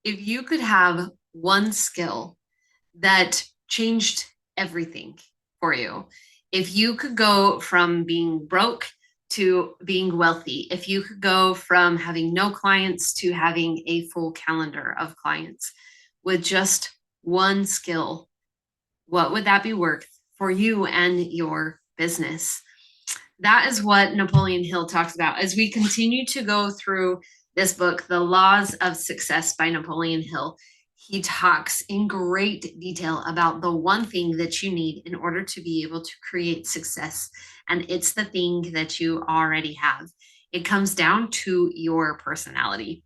If you could have one skill that changed everything for you, if you could go from being broke to being wealthy, if you could go from having no clients to having a full calendar of clients with just one skill, what would that be worth for you and your business? That is what Napoleon Hill talks about as we continue to go through this book, The Laws of Success by Napoleon Hill. He talks in great detail about the one thing that you need in order to be able to create success. And it's the thing that you already have. It comes down to your personality.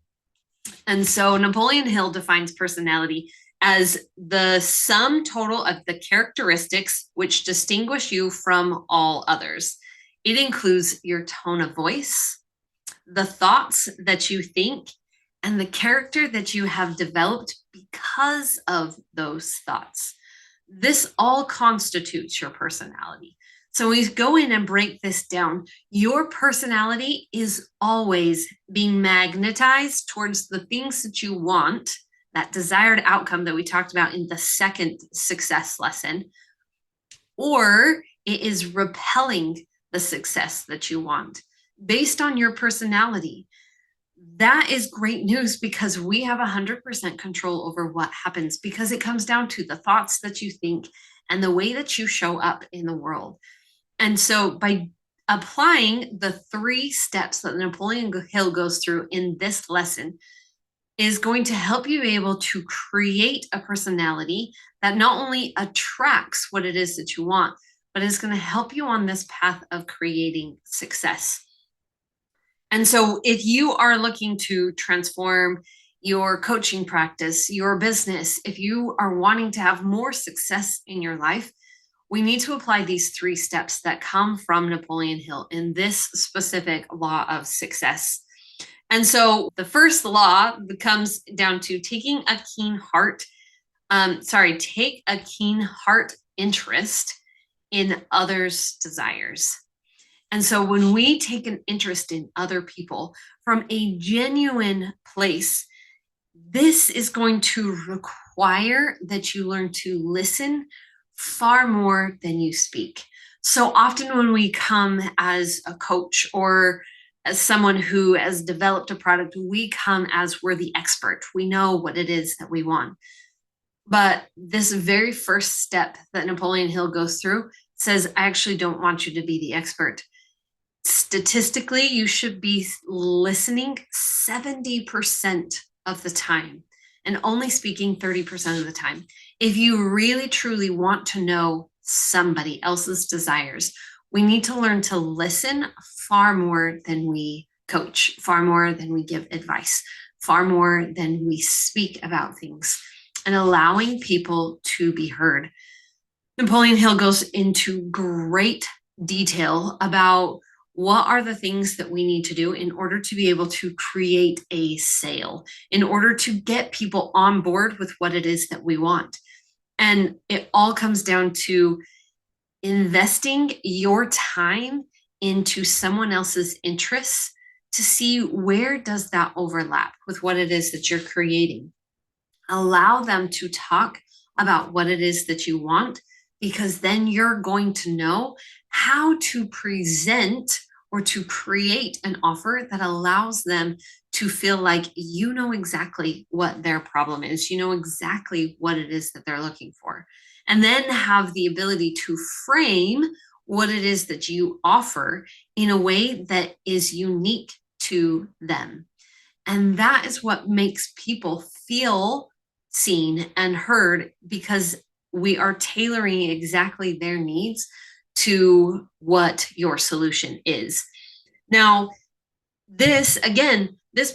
And so Napoleon Hill defines personality as the sum total of the characteristics which distinguish you from all others. It includes your tone of voice, the thoughts that you think, and the character that you have developed because of those thoughts. This all constitutes your personality. So we go in and break this down. Your personality is always being magnetized towards the things that you want, that desired outcome that we talked about in the second success lesson, or it is repelling the success that you want based on your personality. That is great news because we have 100% control over what happens, because it comes down to the thoughts that you think and the way that you show up in the world. And so by applying the 3 steps that Napoleon Hill goes through in this lesson is going to help you be able to create a personality that not only attracts what it is that you want, but is going to help you on this path of creating success. And so if you are looking to transform your coaching practice, your business, if you are wanting to have more success in your life, we need to apply these 3 steps that come from Napoleon Hill in this specific law of success. And so the first law comes down to take a keen heart interest in others' desires. And so when we take an interest in other people from a genuine place, this is going to require that you learn to listen far more than you speak. So often when we come as a coach or as someone who has developed a product, we come as we're the expert. We know what it is that we want. But this very first step that Napoleon Hill goes through says, I actually don't want you to be the expert. Statistically, you should be listening 70% of the time and only speaking 30% of the time. If you really truly want to know somebody else's desires, we need to learn to listen far more than we coach, far more than we give advice, far more than we speak about things, and allowing people to be heard. Napoleon Hill goes into great detail about what are the things that we need to do in order to be able to create a sale, in order to get people on board with what it is that we want. And it all comes down to investing your time into someone else's interests to see where does that overlap with what it is that you're creating. Allow them to talk about what it is that you want, because then you're going to know how to present or to create an offer that allows them to feel like you know exactly what their problem is. You know exactly what it is that they're looking for. And then have the ability to frame what it is that you offer in a way that is unique to them. And that is what makes people feel seen and heard, because we are tailoring exactly their needs to what your solution is. Now, this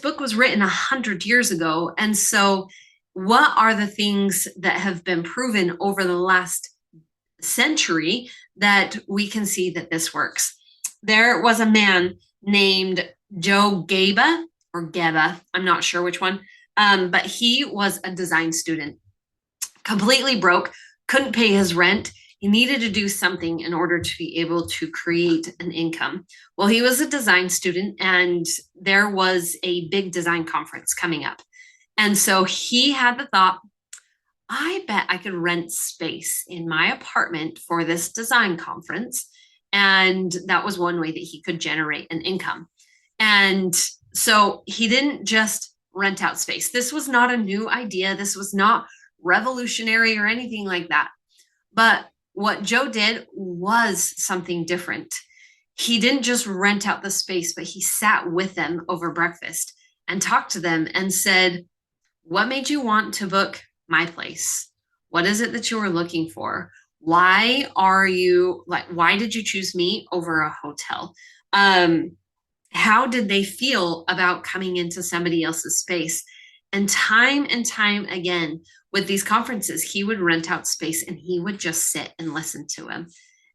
book was written 100 years ago. And so what are the things that have been proven over the last century that we can see that this works? There was a man named Joe Geba, or Geba, I'm not sure which one, but he was a design student, completely broke, couldn't pay his rent. He needed to do something in order to be able to create an income. Well, he was a design student, and there was a big design conference coming up. And so he had the thought, I bet I could rent space in my apartment for this design conference. And that was one way that he could generate an income. And so he didn't just rent out space. This was not a new idea. This was not revolutionary or anything like that. But what Joe did was something different. He didn't just rent out the space, but he sat with them over breakfast and talked to them and said, what made you want to book my place? What is it that you were looking for? Why did you choose me over a hotel? How did they feel about coming into somebody else's space? And time again, with these conferences, he would rent out space and he would just sit and listen to him.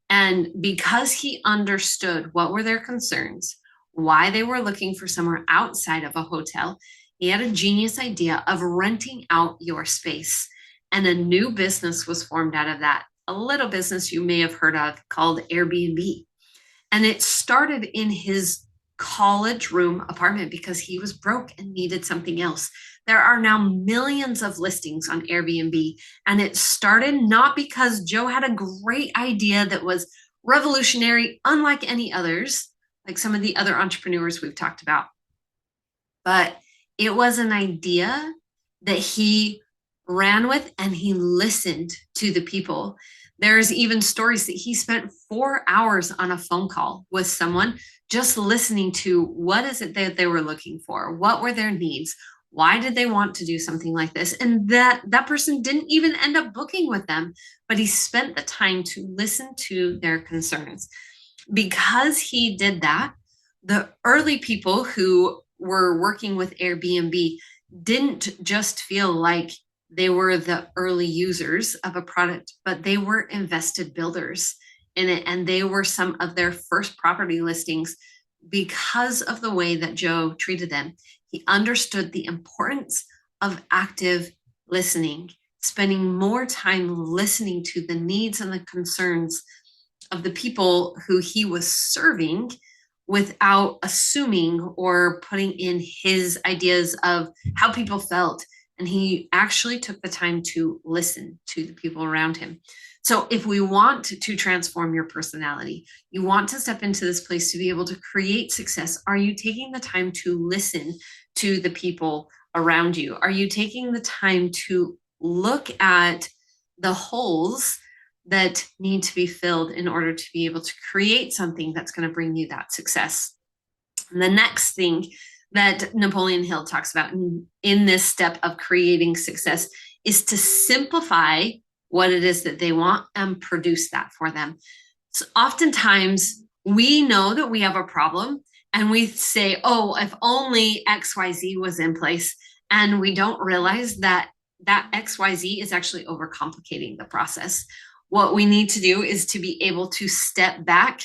And because he understood what were their concerns, why they were looking for somewhere outside of a hotel, he had a genius idea of renting out your space. And a new business was formed out of that. A little business you may have heard of called AirBnB. And it started in his college room apartment because he was broke and needed something else. There are now millions of listings on Airbnb. And it started not because Joe had a great idea that was revolutionary, unlike any others, like some of the other entrepreneurs we've talked about, but it was an idea that he ran with and he listened to the people. There's even stories that he spent 4 hours on a phone call with someone, just listening to what is it that they were looking for? What were their needs? Why did they want to do something like this? And that person didn't even end up booking with them, but he spent the time to listen to their concerns. Because he did that, the early people who were working with Airbnb didn't just feel like they were the early users of a product, but they were invested builders in it. And they were some of their first property listings because of the way that Joe treated them. He understood the importance of active listening, spending more time listening to the needs and the concerns of the people who he was serving without assuming or putting in his ideas of how people felt. And he actually took the time to listen to the people around him. So if we want to transform your personality, you want to step into this place to be able to create success, are you taking the time to listen to the people around you? Are you taking the time to look at the holes that need to be filled in order to be able to create something that's going to bring you that success? And the next thing that Napoleon Hill talks about in this step of creating success is to simplify what it is that they want and produce that for them. So oftentimes we know that we have a problem and we say, oh, if only XYZ was in place. And we don't realize that that XYZ is actually overcomplicating the process. What we need to do is to be able to step back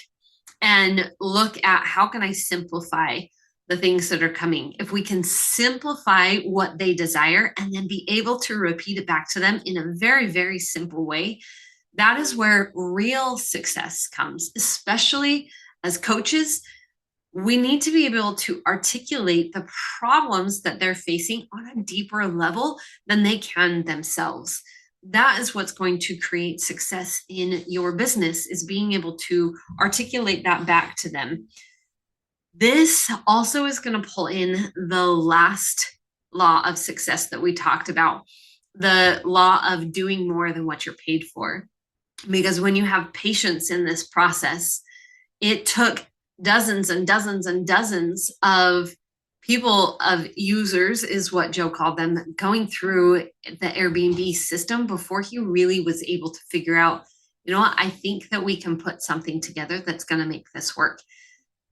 and look at how can I simplify the things that are coming. If we can simplify what they desire and then be able to repeat it back to them in a very, very simple way, that is where real success comes. Especially as coaches, we need to be able to articulate the problems that they're facing on a deeper level than they can themselves. That is what's going to create success in your business, is being able to articulate that back to them. This also is going to pull in the last law of success that we talked about, the law of doing more than what you're paid for. Because when you have patience in this process, it took dozens and dozens and dozens of people, of users is what Joe called them, going through the Airbnb system before he really was able to figure out, you know what, I think that we can put something together that's going to make this work.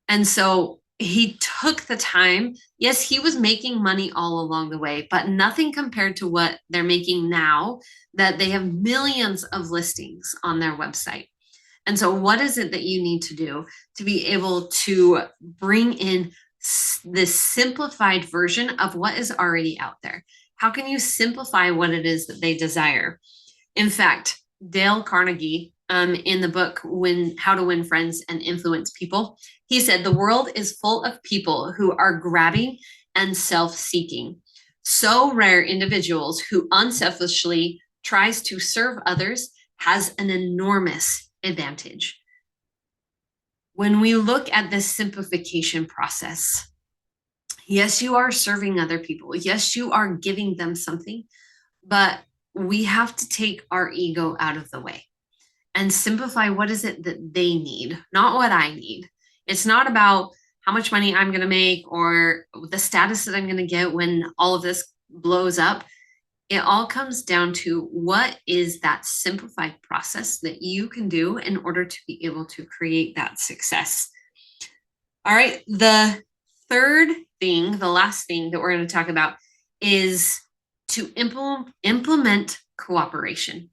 And so he took the time. Yes, he was making money all along the way, but nothing compared to what they're making now, that they have millions of listings on their website. And so what is it that you need to do to be able to bring in this simplified version of what is already out there? How can you simplify what it is that they desire? In fact, Dale Carnegie, in the book How to Win Friends and Influence People, he said, the world is full of people who are grabbing and self-seeking. So rare individuals who unselfishly tries to serve others has an enormous advantage. When we look at this simplification process, yes, you are serving other people. Yes, you are giving them something, but we have to take our ego out of the way and simplify what is it that they need, not what I need. It's not about how much money I'm going to make or the status that I'm going to get when all of this blows up. It all comes down to what is that simplified process that you can do in order to be able to create that success. All right. The third thing, the last thing that we're going to talk about is to implement cooperation.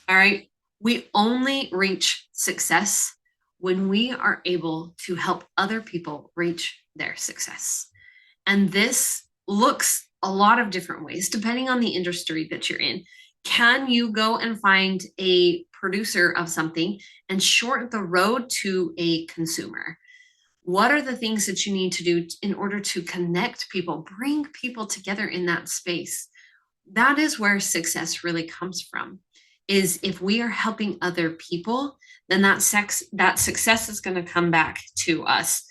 All right. We only reach success when we are able to help other people reach their success. And this looks a lot of different ways, depending on the industry that you're in. Can you go and find a producer of something and shorten the road to a consumer? What are the things that you need to do in order to connect people, bring people together in that space? That is where success really comes from. Is if we are helping other people, then that success is going to come back to us.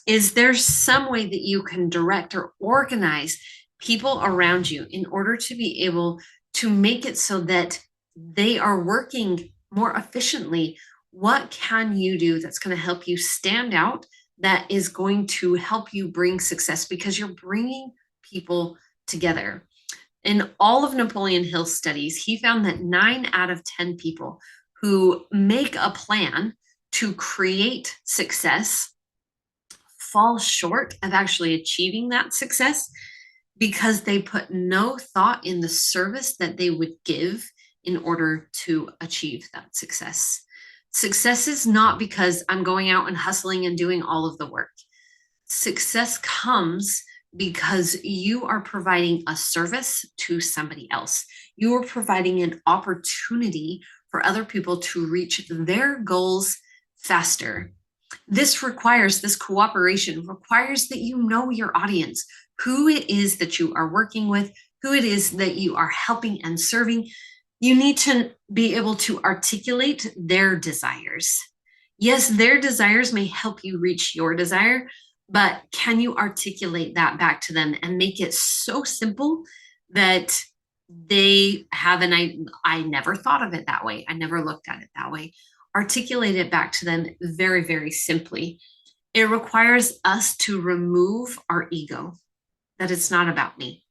Is there some way that you can direct or organize people around you in order to be able to make it so that they are working more efficiently? What can you do that's going to help you stand out, that is going to help you bring success because you're bringing people together? In all of Napoleon Hill's studies, he found that 9 out of 10 people who make a plan to create success fall short of actually achieving that success because they put no thought in the service that they would give in order to achieve that success. Success is not because I'm going out and hustling and doing all of the work. Success comes because you are providing a service to somebody else. You are providing an opportunity for other people to reach their goals faster. This cooperation requires that you know your audience, who it is that you are working with, who it is that you are helping and serving. You need to be able to articulate their desires. Yes, their desires may help you reach your desire, but can you articulate that back to them and make it so simple that they have I never thought of it that way. I never looked at it that way. Articulate it back to them very, very simply. It requires us to remove our ego, that it's not about me.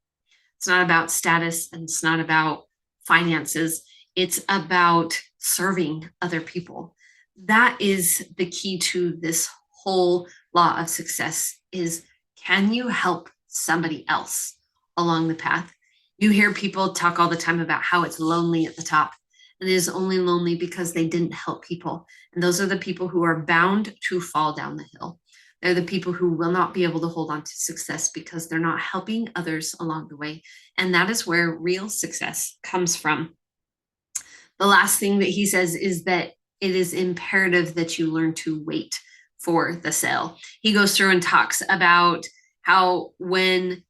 It's not about status and it's not about finances. It's about serving other people. That is the key to this whole law of success is, can you help somebody else along the path? You hear people talk all the time about how it's lonely at the top, and it is only lonely because they didn't help people. And those are the people who are bound to fall down the hill. They're the people who will not be able to hold on to success because they're not helping others along the way. And that is where real success comes from. The last thing that he says is that it is imperative that you learn to wait for the sale. He goes through and talks about how when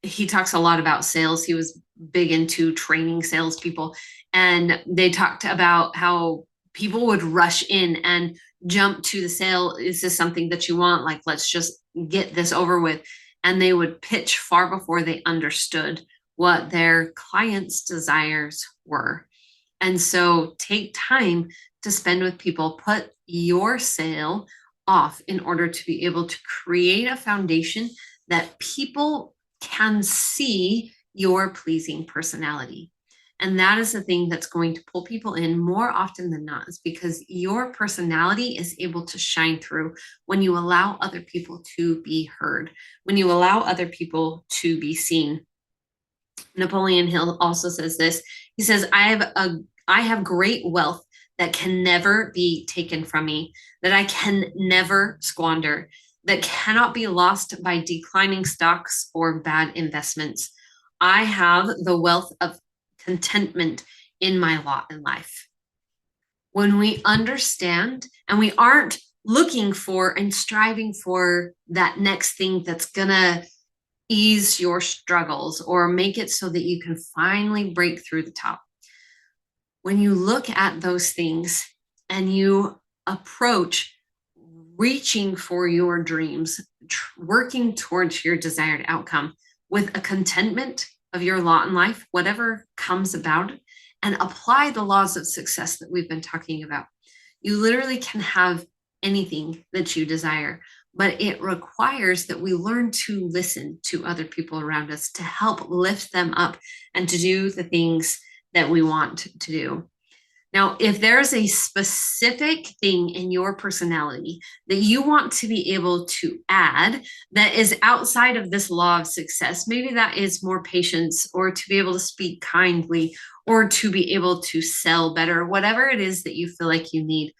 he talks a lot about sales, he was big into training salespeople, and they talked about how people would rush in and jump to the sale. Is this something that you want? Like, let's just get this over with. And they would pitch far before they understood what their clients' desires were. And so take time to spend with people, put your sale off in order to be able to create a foundation that people can see your pleasing personality. And that is the thing that's going to pull people in more often than not, is because your personality is able to shine through when you allow other people to be heard, when you allow other people to be seen. Napoleon Hill also says this. He says, I have great wealth that can never be taken from me, that I can never squander, that cannot be lost by declining stocks or bad investments. I have the wealth of contentment in my lot in life. When we understand and we aren't looking for and striving for that next thing that's gonna ease your struggles or make it so that you can finally break through the top. When you look at those things and you approach reaching for your dreams, working towards your desired outcome with a contentment of your lot in life, whatever comes about, and apply the laws of success that we've been talking about, you literally can have anything that you desire. But it requires that we learn to listen to other people around us to help lift them up and to do the things that we want to do. Now, if there's a specific thing in your personality that you want to be able to add that is outside of this law of success, maybe that is more patience or to be able to speak kindly or to be able to sell better, whatever it is that you feel like you need,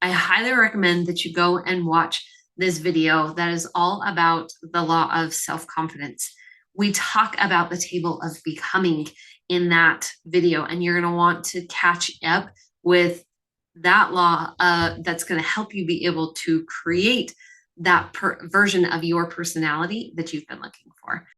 I highly recommend that you go and watch this video that is all about the law of self-confidence. We talk about the table of becoming in that video, and you're going to want to catch up with that law that's going to help you be able to create that version of your personality that you've been looking for.